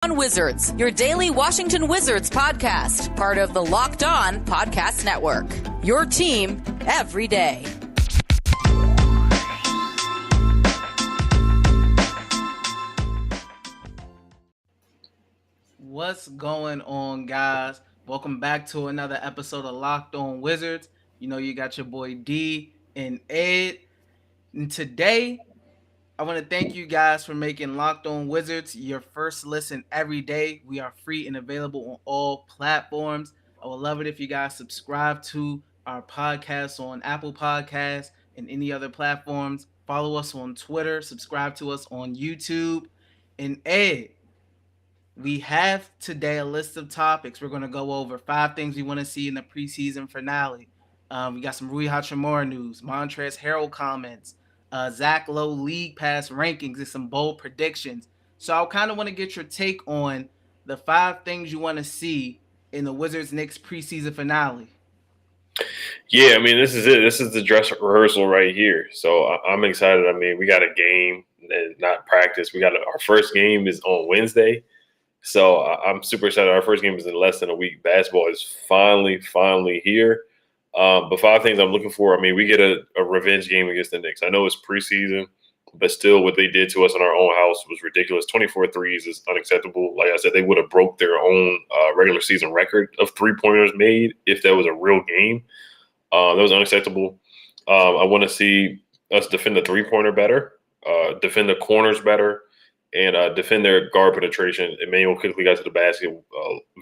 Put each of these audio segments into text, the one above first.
On Wizards, your daily Washington Wizards podcast, part of the Locked On Podcast Network. Your team every day. What's going on, guys? Welcome back to another episode of Locked On Wizards. You know, you got your boy D and Ed. And today, I want to thank you guys for making Locked On Wizards your first listen every day. We are free and available on all platforms. I would love it if you guys subscribe to our podcast on Apple Podcasts and any other platforms. Follow us on Twitter. Subscribe to us on YouTube. And Ed, we have today a list of topics. We're going to go over 5 things we want to see in the preseason finale. We got some Rui Hachimura news, Montrezl Harrell comments, Zach Lowe league pass rankings, and some bold predictions. So I kind of want to get your take on the 5 things you want to see in the Wizards Knicks preseason finale. Yeah, I mean, this is it. This is the dress rehearsal right here. So I'm excited. I mean, we got a game and not practice. Our first game is on Wednesday. So I'm super excited. Our first game is in less than a week. Basketball is finally here. But 5 things I'm looking for. I mean, we get a revenge game against the Knicks. I know it's preseason, but still what they did to us in our own house was ridiculous. 24 threes is unacceptable. Like I said, they would have broke their own regular season record of 3-pointers made if that was a real game. That was unacceptable. I want to see us defend the 3-pointer better, defend the corners better, and defend their guard penetration. Emmanuel quickly got to the basket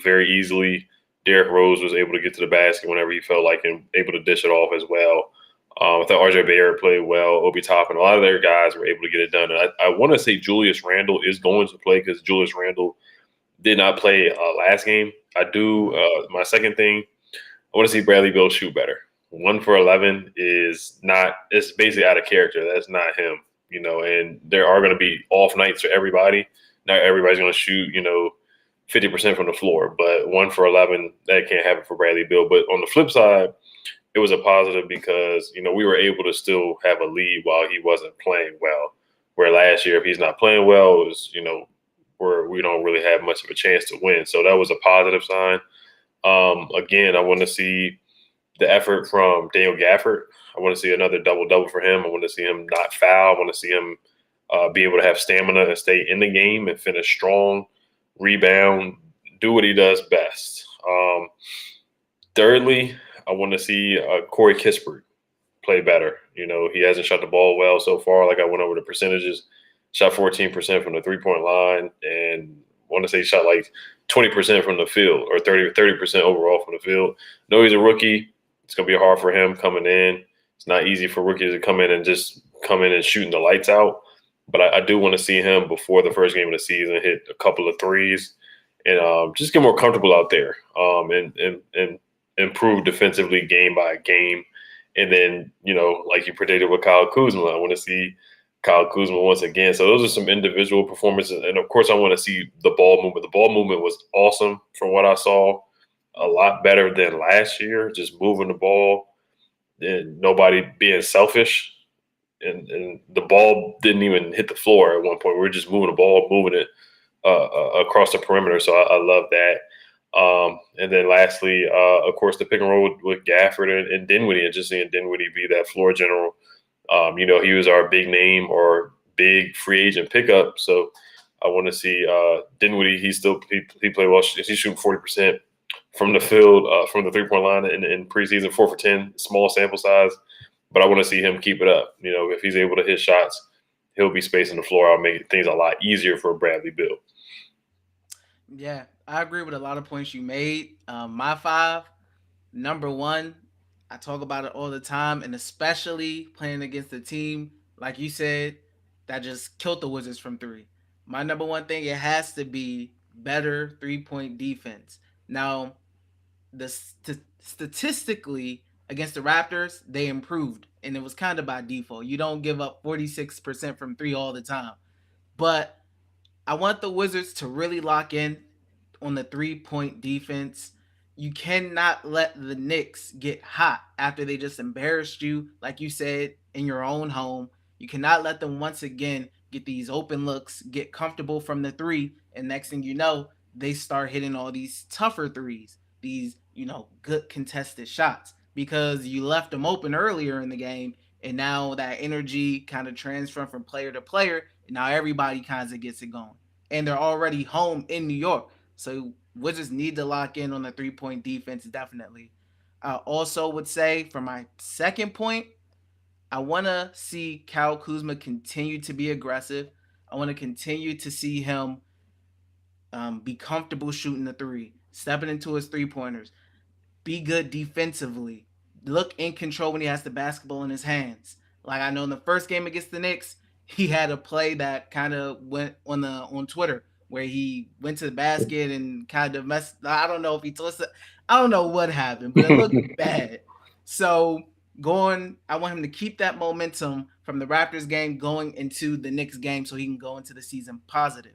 very easily. Derrick Rose was able to get to the basket whenever he felt like and able to dish it off as well. I thought RJ Barrett played well. Obi Toppin, a lot of their guys were able to get it done. And I want to say Julius Randle is going to play because Julius Randle did not play last game. I do. My second thing, I want to see Bradley Beal shoot better. 1 for 11 is not – it's basically out of character. That's not him. You know, and there are going to be off nights for everybody. Not everybody's going to shoot, 50% from the floor, but 1 for 11, that can't happen for Bradley Beal. But on the flip side, it was a positive because, we were able to still have a lead while he wasn't playing well. Where last year, if he's not playing well, it was, we don't really have much of a chance to win. So that was a positive sign. Again, I want to see the effort from Daniel Gafford. I want to see another double-double for him. I want to see him not foul. I want to see him be able to have stamina and stay in the game and finish strong, rebound, do what he does best. Thirdly, I want to see Corey Kispert play better. He hasn't shot the ball well so far. Like I went over the percentages, shot 14% from the 3-point line, and I want to say he shot like 20% from the field or 30% overall from the field. No, he's a rookie. It's going to be hard for him coming in. It's not easy for rookies to come in and shooting the lights out. But I do want to see him before the first game of the season hit a couple of threes and just get more comfortable out there and improve defensively game by game. And then, like you predicted with Kyle Kuzma, I want to see Kyle Kuzma once again. So those are some individual performances. And, of course, I want to see the ball movement. The ball movement was awesome from what I saw. A lot better than last year, just moving the ball and nobody being selfish. And the ball didn't even hit the floor at one point. We were just moving the ball, moving it across the perimeter. So I love that. And then lastly, of course, the pick and roll with Gafford and Dinwiddie, and just seeing Dinwiddie be that floor general. He was our big name or big free agent pickup. So I want to see Dinwiddie. He played well. He's shooting 40% from the field, from the 3-point line in preseason, 4 for 10, small sample size. But I want to see him keep it up. If he's able to hit shots, he'll be spacing the floor. I'll make things a lot easier for Bradley Beal. Yeah, I agree with a lot of points you made. My 5, number 1, I talk about it all the time, and especially playing against a team, like you said, that just killed the Wizards from 3. My number 1 thing, it has to be better 3-point defense. Now, statistically, against the Raptors, they improved, and it was kind of by default. You don't give up 46% from 3 all the time. But I want the Wizards to really lock in on the 3-point defense. You cannot let the Knicks get hot after they just embarrassed you, like you said, in your own home. You cannot let them once again get these open looks, get comfortable from the three, and next thing you know, they start hitting all these tougher threes, these, good contested shots because you left them open earlier in the game, and now that energy kind of transferred from player to player, and now everybody kind of gets it going. And they're already home in New York. So Wizards need to lock in on the 3-point defense, definitely. I also would say for my second point, I want to see Kyle Kuzma continue to be aggressive. I want to continue to see him be comfortable shooting the three, stepping into his three-pointers, be good defensively, look in control when he has the basketball in his hands. Like I know in the first game against the Knicks, he had a play that kind of went on Twitter where he went to the basket and kind of messed. I don't know if he twisted. I don't know what happened, but it looked bad. So I want him to keep that momentum from the Raptors game going into the Knicks game so he can go into the season positive.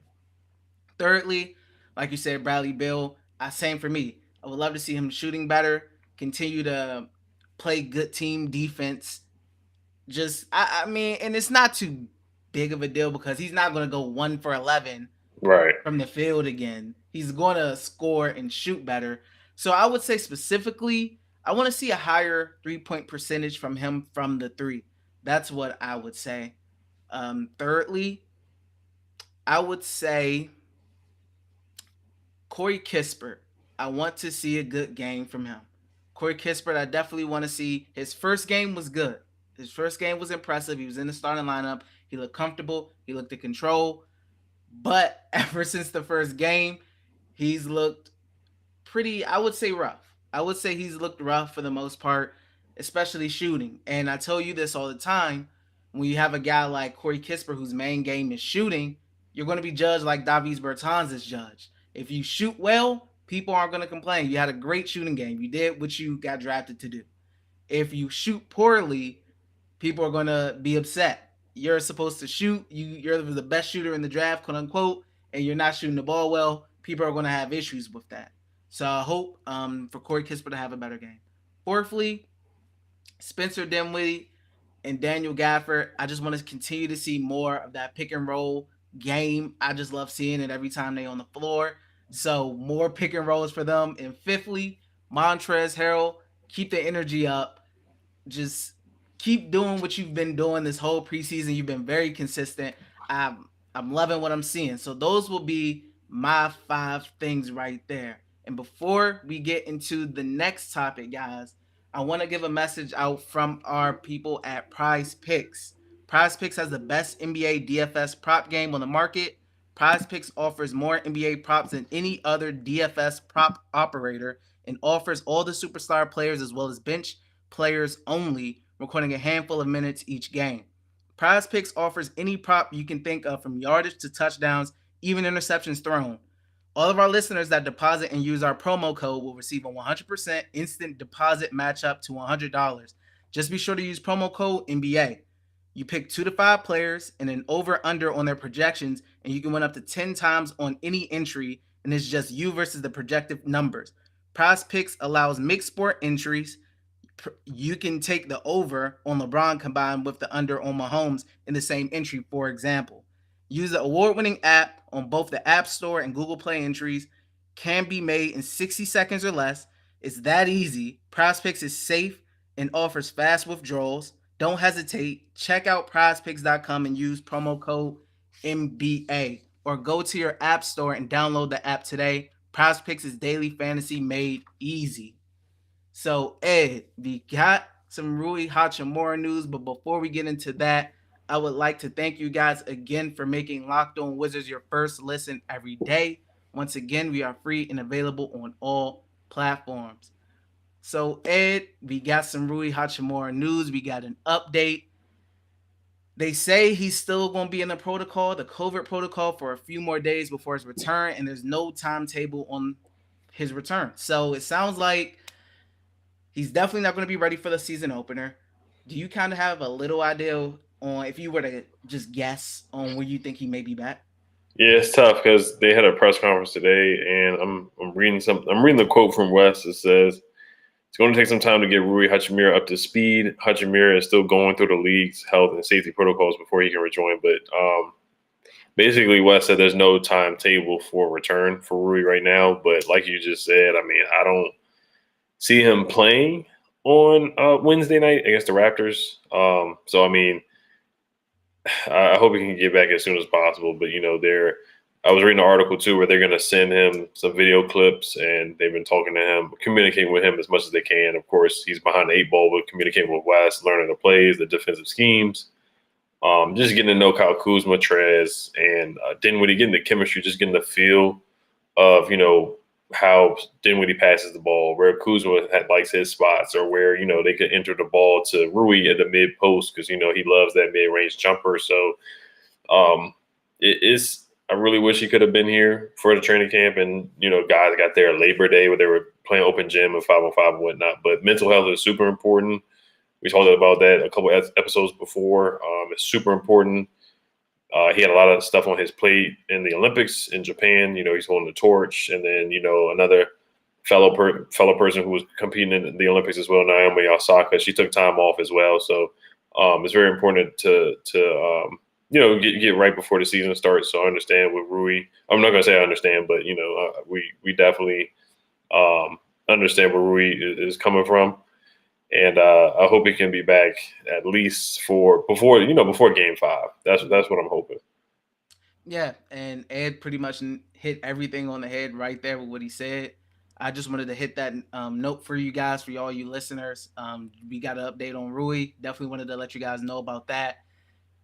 Thirdly, like you said, Bradley Beal, same for me. I would love to see him shooting better, continue to play good team defense. I mean, and it's not too big of a deal because he's not going to go 1 for 11 from the field again. He's going to score and shoot better. So I would say specifically, I want to see a higher 3-point percentage from him from the three. That's what I would say. Thirdly, I would say Corey Kispert. I want to see a good game from him. Corey Kispert, I definitely want to see. His first game was good. His first game was impressive. He was in the starting lineup. He looked comfortable. He looked in control. But ever since the first game, he's looked pretty, I would say, rough. I would say he's looked rough for the most part, especially shooting. And I tell you this all the time. When you have a guy like Corey Kispert whose main game is shooting, you're going to be judged like Davis Bertans is judged. If you shoot well, people aren't going to complain. You had a great shooting game. You did what you got drafted to do. If you shoot poorly, people are going to be upset. You're supposed to shoot. You're the best shooter in the draft, quote unquote, and you're not shooting the ball well. People are going to have issues with that. So I hope for Corey Kispert to have a better game. Fourthly, Spencer Dinwiddie and Daniel Gafford. I just want to continue to see more of that pick and roll game. I just love seeing it every time they're on the floor. So more pick and rolls for them. And fifthly, Montrezl Harrell, keep the energy up. Just keep doing what you've been doing this whole preseason. You've been very consistent. I'm loving what I'm seeing. So those will be my 5 things right there. And before we get into the next topic, guys, I want to give a message out from our people at PrizePicks. PrizePicks has the best NBA DFS prop game on the market. PrizePicks offers more NBA props than any other DFS prop operator and offers all the superstar players as well as bench players only, recording a handful of minutes each game. PrizePicks offers any prop you can think of, from yardage to touchdowns, even interceptions thrown. All of our listeners that deposit and use our promo code will receive a 100% instant deposit match up to $100. Just be sure to use promo code NBA. You pick 2 to 5 players and an over-under on their projections, and you can win up to 10 times on any entry, and it's just you versus the projected numbers. PrizePicks allows mixed sport entries. You can take the over on LeBron combined with the under on Mahomes in the same entry, for example. Use the award-winning app on both the App Store and Google Play. Entries can be made in 60 seconds or less. It's that easy. PrizePicks is safe and offers fast withdrawals. Don't hesitate. Check out prizepicks.com and use promo code NBA, or go to your App Store and download the app today. PrizePicks is daily fantasy made easy. So, Ed, we got some Rui Hachimura news, but before we get into that, I would like to thank you guys again for making Locked On Wizards your first listen every day. Once again, we are free and available on all platforms. So, Ed, we got some Rui Hachimura news. We got an update. They say he's still going to be in the protocol, the COVID protocol, for a few more days before his return, and there's no timetable on his return. So, it sounds like he's definitely not going to be ready for the season opener. Do you kind of have a little idea on, if you were to just guess on where you think he may be back? Yeah, it's tough because they had a press conference today, and I'm reading the quote from Wes that says it's going to take some time to get Rui Hachimura up to speed. Hachimura is still going through the league's health and safety protocols before he can rejoin, but basically Wes said there's no timetable for return for Rui right now. But like you just said, I mean, I don't see him playing on Wednesday night against the Raptors. So I mean, I hope he can get back as soon as possible. But I was reading an article too where they're going to send him some video clips, and they've been talking to him, communicating with him as much as they can. Of course, he's behind the 8 ball, but communicating with Wes, learning the plays, the defensive schemes, just getting to know Kyle Kuzma, Trez, and Dinwiddie, getting the chemistry, just getting the feel of how Dinwiddie passes the ball, where Kuzma likes his spots, or where they could enter the ball to Rui at the mid post because he loves that mid range jumper. So it's. I really wish he could have been here for the training camp, and guys got there Labor Day where they were playing open gym and 5-on-5 and whatnot. But mental health is super important. We talked about that a couple episodes before. It's super important. He had a lot of stuff on his plate in the Olympics in Japan. He's holding the torch, and then another fellow person who was competing in the Olympics as well, Naomi Osaka. She took time off as well, so it's very important to get right before the season starts. So I understand with Rui. I'm not going to say I understand, but we definitely understand where Rui is coming from, and I hope he can be back at least before Game 5. That's what I'm hoping. Yeah, and Ed pretty much hit everything on the head right there with what he said. I just wanted to hit that note for you guys, for all you listeners. We got an update on Rui. Definitely wanted to let you guys know about that.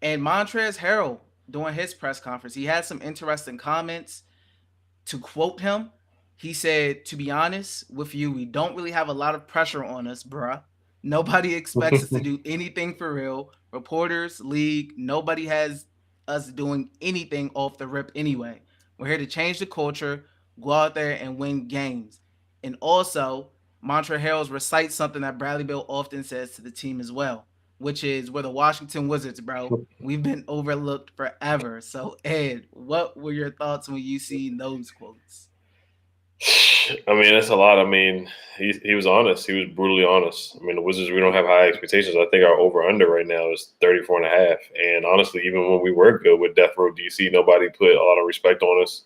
And Montrezl Harrell, during his press conference, he had some interesting comments. To quote him, he said, "To be honest with you, we don't really have a lot of pressure on us, bruh. Nobody expects us to do anything for real. Reporters, league, nobody has us doing anything off the rip anyway. We're here to change the culture, go out there and win games." And also, Montrezl Harrell recites something that Bradley Beal often says to the team as well, which is, we're the Washington Wizards, bro. We've been overlooked forever. So, Ed, what were your thoughts when you see those quotes? I mean, that's a lot. I mean, he was honest. He was brutally honest. I mean, the Wizards, we don't have high expectations. I think our over-under right now is 34.5. And honestly, even when we were good with Death Row DC, nobody put a lot of respect on us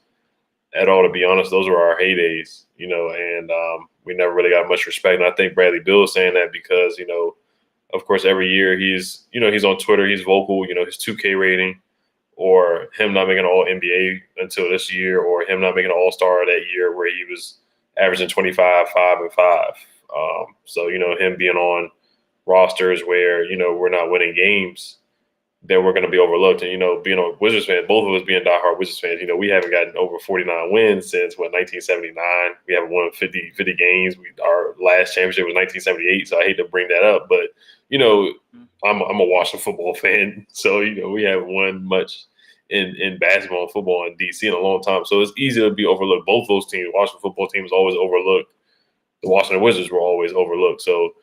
at all, to be honest. Those were our heydays, and we never really got much respect. And I think Bradley Beal is saying that because, of course, every year he's on Twitter, he's vocal, his 2K rating, or him not making an All-NBA until this year, or him not making an All-Star that year where he was averaging 25, 5, and 5. So, him being on rosters where, we're not winning games, that we're going to be overlooked. And, being a Wizards fan, both of us being diehard Wizards fans, we haven't gotten over 49 wins since, 1979. We haven't won 50 games. Our last championship was 1978, so I hate to bring that up. But, I'm a Washington football fan, so, we haven't won much in basketball and football in D.C. in a long time. So it's easy to be overlooked. Both those teams, Washington football team was always overlooked. The Washington Wizards were always overlooked. So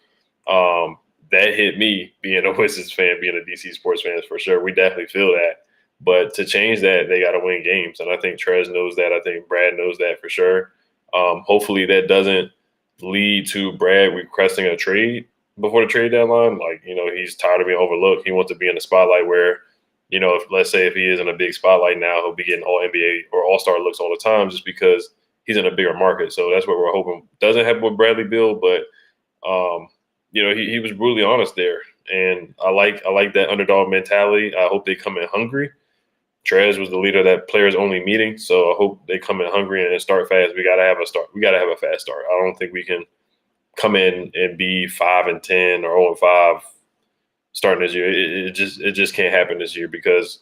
that hit me, being a Wizards fan, being a DC sports fan, for sure. We definitely feel that. But to change that, they got to win games. And I think Trez knows that. I think Brad knows that for sure. Hopefully that doesn't lead to Brad requesting a trade before the trade deadline. Like, he's tired of being overlooked. He wants to be in the spotlight where, let's say if he is in a big spotlight now, he'll be getting all NBA or all-star looks all the time just because he's in a bigger market. So that's what we're hoping doesn't happen with Bradley Beal. But, he was brutally honest there. And I like that underdog mentality. I hope they come in hungry. Trez was the leader of that players-only meeting, so I hope they come in hungry and start fast. We got to have a start. We got to have a fast start. I don't think we can come in and be 5-10 or 0-5 starting this year. It just can't happen this year because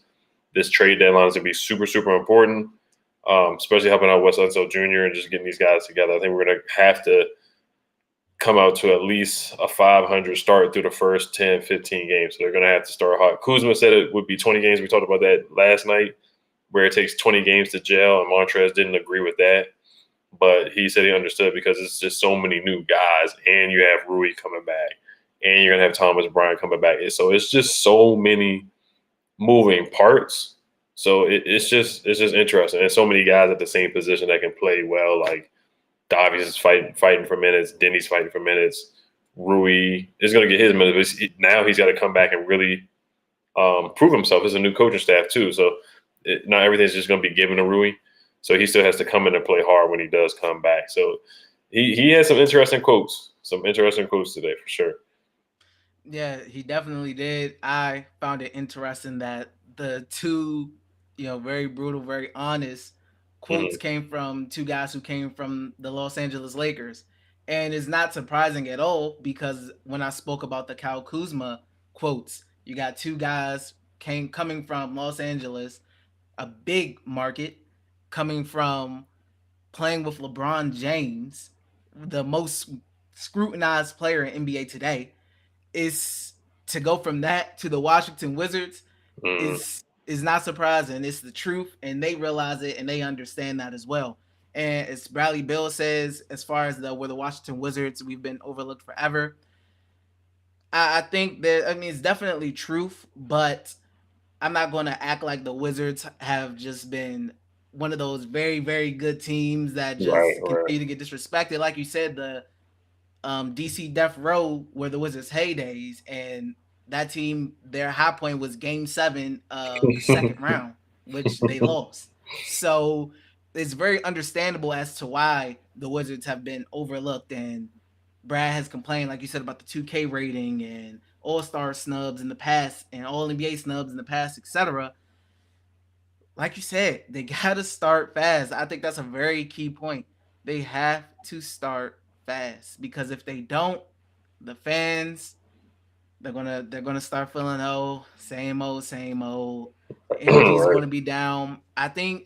this trade deadline is going to be super, super important, especially helping out Wes Unseld Jr. and just getting these guys together. I think we're going to have to come out to at least a 500 start through the first 10, 15 games. So they're going to have to start hot. Kuzma said it would be 20 games. We talked about that last night, where it takes 20 games to gel, and Montrezl didn't agree with that. But he said he understood because it's just so many new guys, and you have Rui coming back, and you're going to have Thomas Bryant coming back. So it's just so many moving parts. So it's just interesting. And so many guys at the same position that can play well, like Davies is fighting for minutes. Denny's fighting for minutes. Rui is going to get his minutes. Now he's got to come back and really prove himself. It's a new coaching staff too. So not everything's just going to be given to Rui. So he still has to come in and play hard when he does come back. So he has some interesting quotes today for sure. Yeah, he definitely did. I found it interesting that the two, very brutal, very honest quotes Mm-hmm. came from two guys who came from the Los Angeles Lakers. And it's not surprising at all because when I spoke about the Kyle Kuzma quotes, you got two guys coming from Los Angeles, a big market, coming from playing with LeBron James, the most scrutinized player in NBA today, is to go from that to the Washington Wizards Mm-hmm. is not surprising. It's the truth, and they realize it and they understand that as well. And as Bradley Bill says, as far as we're the Washington Wizards, we've been overlooked forever. I think that it's definitely truth, but I'm not going to act like the Wizards have just been one of those very, very good teams that Right, just right. continue to get disrespected. Like you said, the DC Death Row were the Wizards' heydays, and that team, their high point was Game 7 of the second round, which they lost. So it's very understandable as to why the Wizards have been overlooked. And Brad has complained, like you said, about the 2K rating and All-Star snubs in the past and All-NBA snubs in the past, etc. Like you said, they got to start fast. I think that's a very key point. They have to start fast because if they don't, the fans they're gonna start feeling same old, same old. The energy is Right. going to be down. I think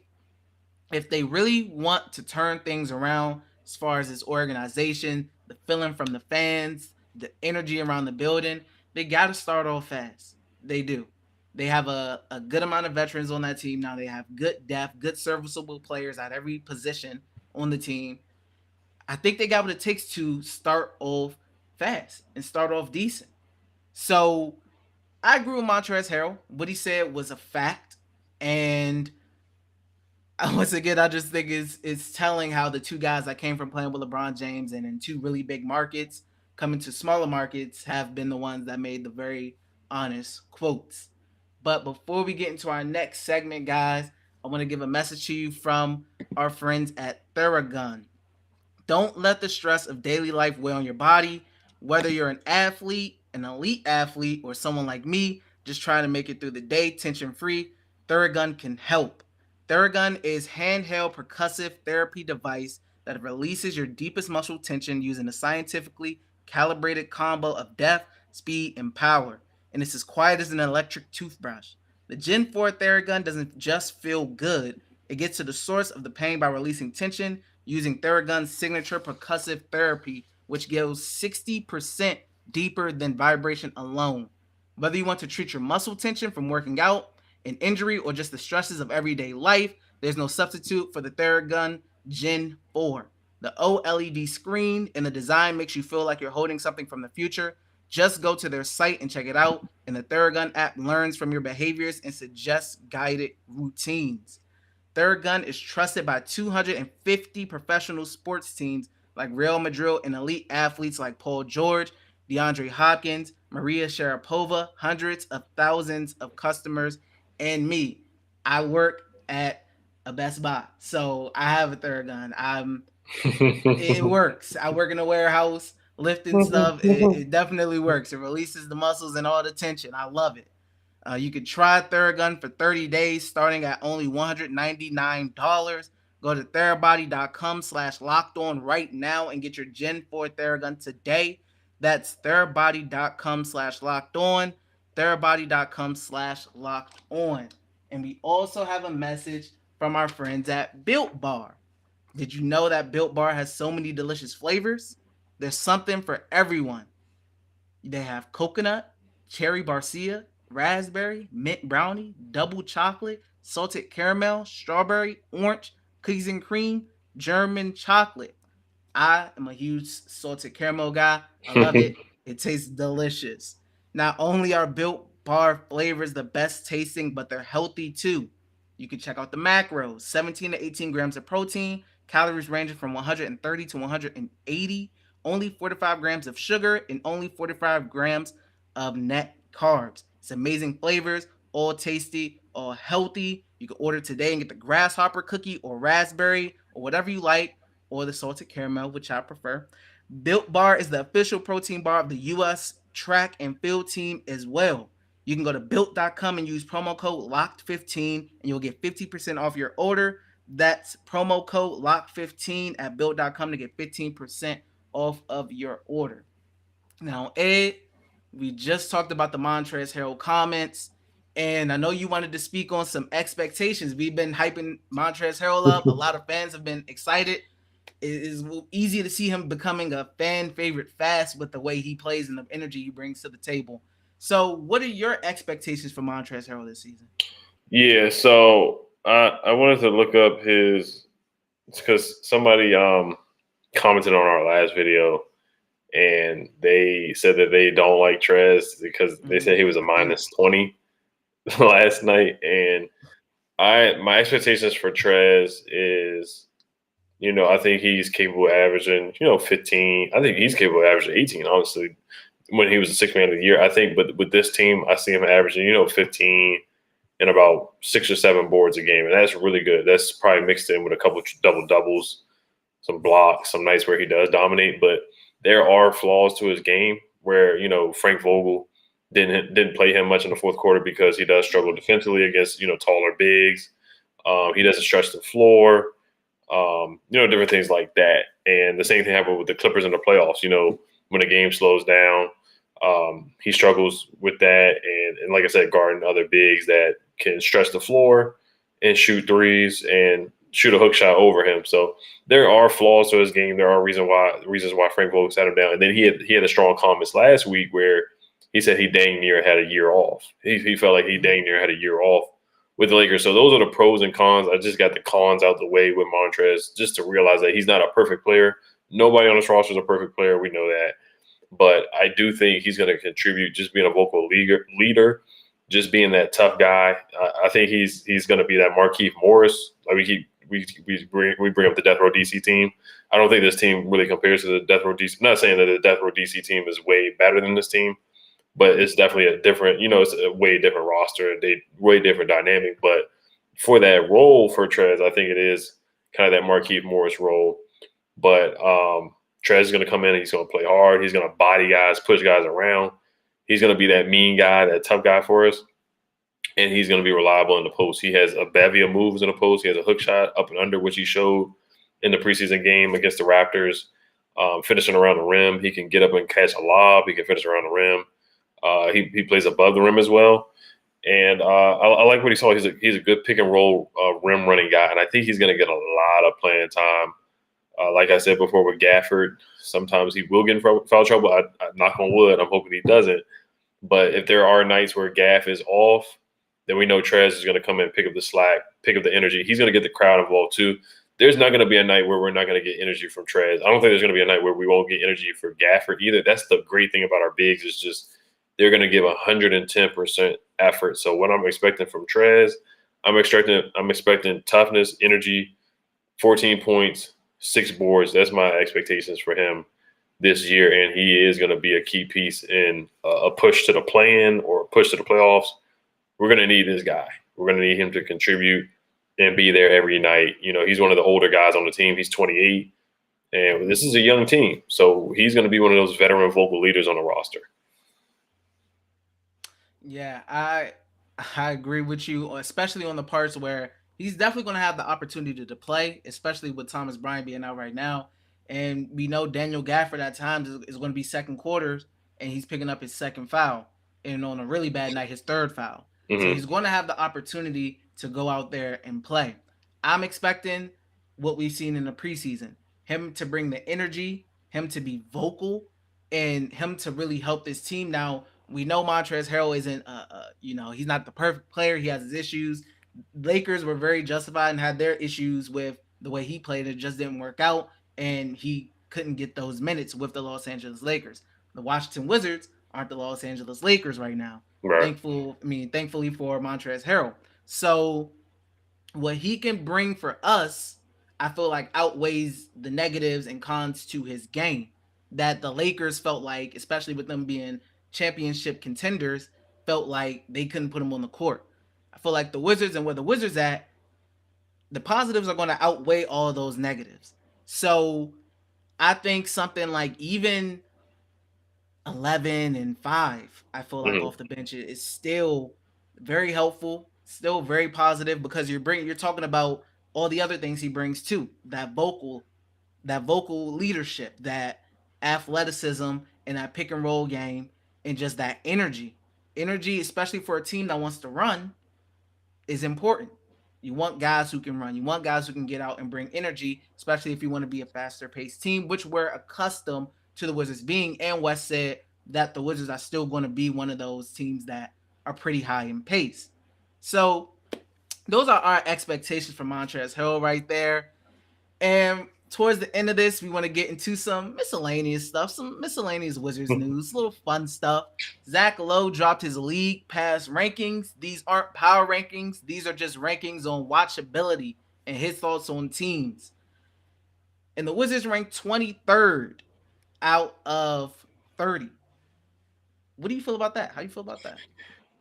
if they really want to turn things around as far as this organization, the feeling from the fans, the energy around the building, they got to start off fast. They do. They have a good amount of veterans on that team now. They have good depth, good serviceable players at every position on the team. I think they got what it takes to start off fast and start off decent. So I agree with Montrezl Harrell. What he said was a fact. And once again, I just think it's telling how the two guys that came from playing with LeBron James and in two really big markets coming to smaller markets have been the ones that made the very honest quotes. But before we get into our next segment, guys, I want to give a message to you from our friends at Theragun. Don't let the stress of daily life weigh on your body. Whether you're an athlete, an elite athlete, or someone like me just trying to make it through the day tension free, Theragun can help. Theragun is handheld percussive therapy device that releases your deepest muscle tension using a scientifically calibrated combo of depth, speed, and power. And it's as quiet as an electric toothbrush. The Gen 4 Theragun doesn't just feel good, it gets to the source of the pain by releasing tension using Theragun's signature percussive therapy, which goes 60% deeper than vibration alone. Whether you want to treat your muscle tension from working out, an injury, or just the stresses of everyday life, there's no substitute for the Theragun Gen 4. The OLED screen and the design makes you feel like you're holding something from the future. Just go to their site and check it out, and the Theragun app learns from your behaviors and suggests guided routines. Theragun is trusted by 250 professional sports teams like Real Madrid and elite athletes like Paul George, DeAndre Hopkins, Maria Sharapova, hundreds of thousands of customers, and me. I work at a Best Buy, so I have a Theragun. It works. I work in a warehouse lifting stuff. It definitely works. It releases the muscles and all the tension. I love it. You can try Theragun for 30 days starting at only $199. Go to therabody.com/locked on right now and get your Gen 4 Theragun today. That's therabody.com/locked on. Therabody.com/locked on. And we also have a message from our friends at Built Bar. Did you know that Built Bar has so many delicious flavors? There's something for everyone. They have coconut, cherry barcia, raspberry, mint brownie, double chocolate, salted caramel, strawberry, orange, cookies and cream, German chocolate. I am a huge salted caramel guy. I love it. It tastes delicious. Not only are Built Bar flavors the best tasting, but they're healthy too. You can check out the macros: 17 to 18 grams of protein, calories ranging from 130 to 180, only 45 grams of sugar, and only 45 grams of net carbs. It's amazing flavors, all tasty, all healthy. You can order today and get the grasshopper cookie or raspberry or whatever you like, or the salted caramel, which I prefer. Built Bar is the official protein bar of the U.S. track and field team as well. You can go to built.com and use promo code LOCKED15 and you'll get 50% off your order. That's promo code LOCKED15 at built.com to get 15% off of your order. Now, Ed, we just talked about the Montrezl Harrell comments, and I know you wanted to speak on some expectations. We've been hyping Montrezl Harrell up. A lot of fans have been excited. It is easy to see him becoming a fan favorite fast with the way he plays and the energy he brings to the table. So, what are your expectations for Montrezl Harrell this season? Yeah, so I wanted to look up his because somebody commented on our last video and they said that they don't like Trez because they said he was a minus 20 last night. And my expectations for Trez is, I think he's capable of averaging, 15. I think he's capable of averaging 18, honestly, when he was the sixth man of the year. I think, but with this team, I see him averaging, 15 and about 6 or 7 boards a game. And that's really good. That's probably mixed in with a couple of double doubles, some blocks, some nights where he does dominate. But there are flaws to his game where, Frank Vogel didn't play him much in the fourth quarter because he does struggle defensively against, taller bigs. He doesn't stretch the floor. Different things like that. And the same thing happened with the Clippers in the playoffs. When the game slows down, he struggles with that. And like I said, guarding other bigs that can stretch the floor and shoot threes and shoot a hook shot over him. So there are flaws to his game. There are reasons why Frank Vogel sat him down. And then he had a strong comments last week where he said he dang near had a year off. He felt like he dang near had a year off with the Lakers. So those are the pros and cons. I just got the cons out the way with Montrez just to realize that he's not a perfect player. Nobody on this roster is a perfect player. We know that. But I do think he's going to contribute just being a vocal leader, just being that tough guy. I think he's going to be that Markieff Morris. Like we bring up the Death Row DC team. I don't think this team really compares to the Death Row DC. I'm not saying that the Death Row DC team is way better than this team, but it's definitely a different, it's a way different roster, way different dynamic. But for that role for Trez, I think it is kind of that Markieff Morris role. But Trez is going to come in and he's going to play hard. He's going to body guys, push guys around. He's going to be that mean guy, that tough guy for us. And he's going to be reliable in the post. He has a bevy of moves in the post. He has a hook shot up and under, which he showed in the preseason game against the Raptors, finishing around the rim. He can get up and catch a lob. He can finish around the rim. He plays above the rim as well. And I like what he saw. He's a good pick and roll rim running guy. And I think he's going to get a lot of playing time. Like I said before with Gafford, sometimes he will get in foul trouble. I knock on wood. I'm hoping he doesn't. But if there are nights where Gaff is off, then we know Trez is going to come in, pick up the slack, pick up the energy. He's going to get the crowd involved too. There's not going to be a night where we're not going to get energy from Trez. I don't think there's going to be a night where we won't get energy for Gafford either. That's the great thing about our bigs is just they're going to give 110% effort. So what I'm expecting from Trez, I'm expecting toughness, energy, 14 points, 6 boards. That's my expectations for him this year, and he is going to be a key piece in a push to the play-in or a push to the playoffs. We're going to need this guy. We're going to need him to contribute and be there every night. He's one of the older guys on the team. He's 28, and this is a young team. So he's going to be one of those veteran vocal leaders on the roster. Yeah, I agree with you, especially on the parts where he's definitely going to have the opportunity to play, especially with Thomas Bryant being out right now. And we know Daniel Gafford at times is going to be second quarters, and he's picking up his second foul. And on a really bad night, his third foul. Mm-hmm. So he's going to have the opportunity to go out there and play. I'm expecting what we've seen in the preseason. Him to bring the energy, him to be vocal, and him to really help this team. Now, we know Montrezl Harrell isn't, he's not the perfect player. He has his issues. Lakers were very justified and had their issues with the way he played. It just didn't work out, and he couldn't get those minutes with the Los Angeles Lakers. The Washington Wizards aren't the Los Angeles Lakers right now. Right. Thankfully for Montrezl Harrell. So what he can bring for us, I feel like outweighs the negatives and cons to his game that the Lakers felt like, especially with them being championship contenders, felt like they couldn't put him on the court. I feel like the Wizards and where the Wizards at, the positives are going to outweigh all those negatives. So I think something like even 11-5, I feel like off the bench is still very helpful, still very positive because you're talking about all the other things he brings too. That vocal leadership, that athleticism and that pick and roll game and just that energy. Energy, especially for a team that wants to run, is important. You want guys who can run. You want guys who can get out and bring energy, especially if you want to be a faster paced team, which we're accustomed to the Wizards being. And West said that the Wizards are still going to be one of those teams that are pretty high in pace. So those are our expectations for Montrezl Harrell right there. And towards the end of this, we want to get into some miscellaneous stuff, some miscellaneous Wizards news, a little fun stuff. Zach Lowe dropped his league pass rankings. These aren't power rankings. These are just rankings on watchability and his thoughts on teams. And the Wizards ranked 23rd out of 30. What do you feel about that? How do you feel about that?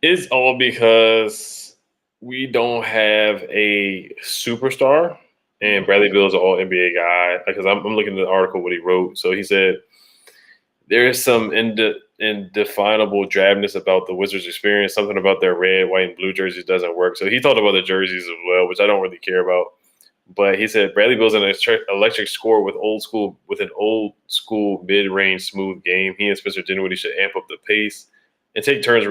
It's all because we don't have a superstar. And Bradley Beal is an all NBA guy. Because I'm looking at the article what he wrote. So he said there is some indefinable drabness about the Wizards' experience. Something about their red, white, and blue jerseys doesn't work. So he talked about the jerseys as well, which I don't really care about. But he said Bradley Beal's an electric scorer with an old school mid-range smooth game. He and Spencer Dinwiddie should amp up the pace and take turns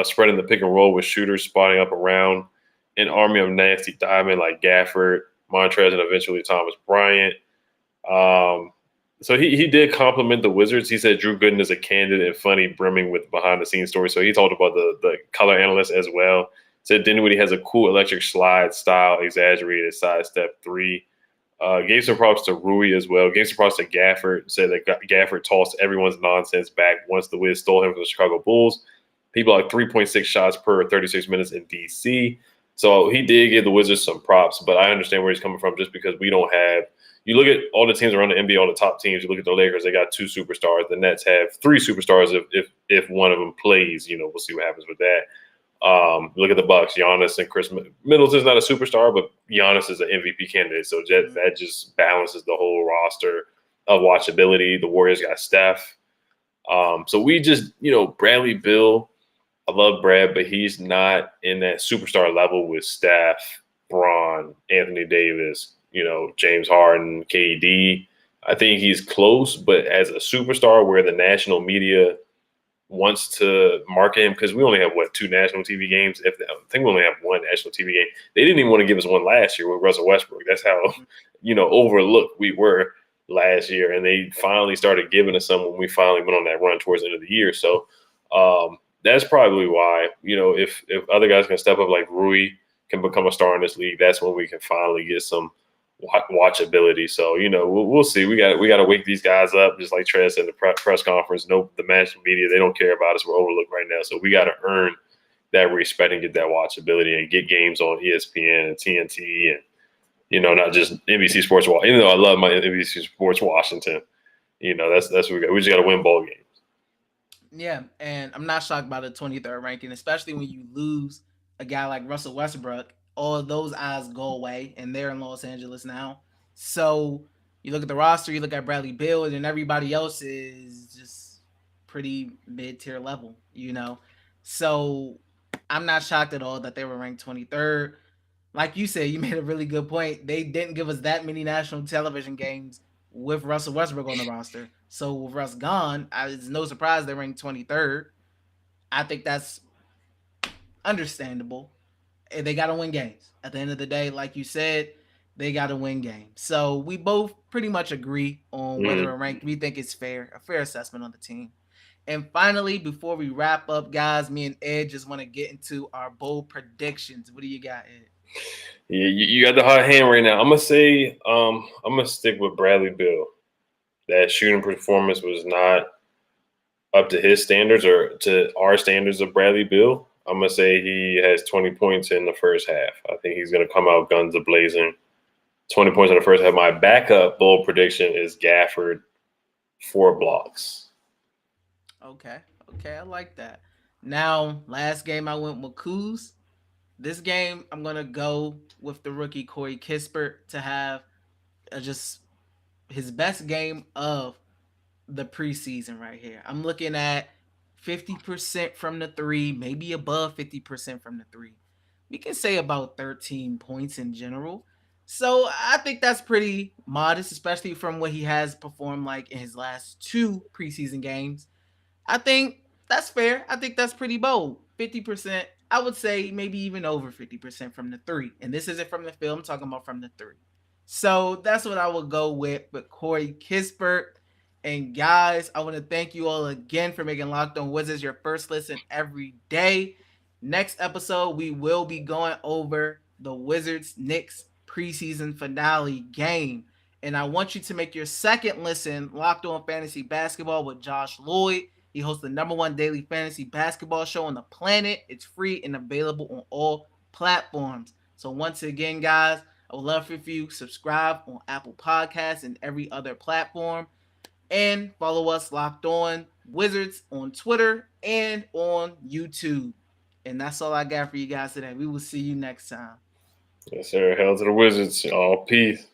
spreading the pick and roll with shooters spotting up around an army of nasty diamond like Gafford, Montrezl, and eventually Thomas Bryant. So he did compliment the Wizards. He said Drew Gooden is a candid and funny, brimming with behind-the-scenes stories. So he talked about the color analyst as well. Said Dinwiddie has a cool electric slide style, exaggerated sidestep three. Gave some props to Rui as well. Gave some props to Gafford. Said that Gafford tossed everyone's nonsense back once the Wiz stole him from the Chicago Bulls. He blocked 3.6 shots per 36 minutes in D.C. So he did give the Wizards some props, but I understand where he's coming from just because we don't have – you look at all the teams around the NBA, all the top teams, you look at the Lakers, they got 2 superstars. The Nets have 3 superstars if one of them plays. We'll see what happens with that. Look at the Bucks, Giannis and Chris Middleton's not a superstar, but Giannis is an MVP candidate. So that just balances the whole roster of watchability. The Warriors got Steph. So we just, Bradley Beal, I love Brad, but he's not in that superstar level with Steph, Bron, Anthony Davis, James Harden, KD. I think he's close, but as a superstar where the national media wants to market him, because we only have, 2 national TV games? I think we only have 1 national TV game. They didn't even want to give us one last year with Russell Westbrook. That's how, overlooked we were last year. And they finally started giving us some when we finally went on that run towards the end of the year. So that's probably why, if other guys can step up like Rui can become a star in this league, that's when we can finally get some watchability. So, we'll see. We got to wake these guys up, just like Trez said in the press conference. No, the national media, they don't care about us. We're overlooked right now. So we got to earn that respect and get that watchability and get games on ESPN and TNT and, not just NBC Sports Washington. Even though I love my NBC Sports Washington, that's what we got. We just got to win ball games. Yeah, and I'm not shocked by the 23rd ranking, especially when you lose a guy like Russell Westbrook. All of those eyes go away, and they're in Los Angeles now. So you look at the roster, you look at Bradley Beal, and everybody else is just pretty mid-tier level, So I'm not shocked at all that they were ranked 23rd. Like you said, you made a really good point. They didn't give us that many national television games with Russell Westbrook on the roster. So with Russ gone, it's no surprise they're ranked 23rd. I think that's understandable. They got to win games. At the end of the day, like you said, they got to win games. So we both pretty much agree on whether a rank we think is fair, a fair assessment on the team. And finally, before we wrap up, guys, me and Ed just want to get into our bold predictions. What do you got, Ed? Yeah, you got the hot hand right now. I'm gonna say, I'm gonna stick with Bradley Beal. That shooting performance was not up to his standards or to our standards of Bradley Beal. I'm gonna say he has 20 points in the first half. I think he's gonna come out guns a-blazing. 20 points in the first half. My backup bold prediction is Gafford, 4 blocks. Okay, I like that. Now, last game I went with Kuz. This game, I'm going to go with the rookie Corey Kispert to have just his best game of the preseason right here. I'm looking at 50% from the three, maybe above 50% from the three. We can say about 13 points in general. So I think that's pretty modest, especially from what he has performed like in his last two preseason games. I think that's fair. I think that's pretty bold. 50%. I would say maybe even over 50% from the three. And this isn't from the field. I'm talking about from the three. So that's what I would go with Corey Kispert. And guys, I want to thank you all again for making Locked On Wizards your first listen every day. Next episode, we will be going over the Wizards Knicks preseason finale game. And I want you to make your second listen Locked On Fantasy Basketball with Josh Lloyd. He hosts the #1 daily fantasy basketball show on the planet. It's free and available on all platforms. So once again, guys, I would love if you subscribe on Apple Podcasts and every other platform. And follow us Locked On Wizards on Twitter and on YouTube. And that's all I got for you guys today. We will see you next time. Yes, sir. Hell to the Wizards. All peace.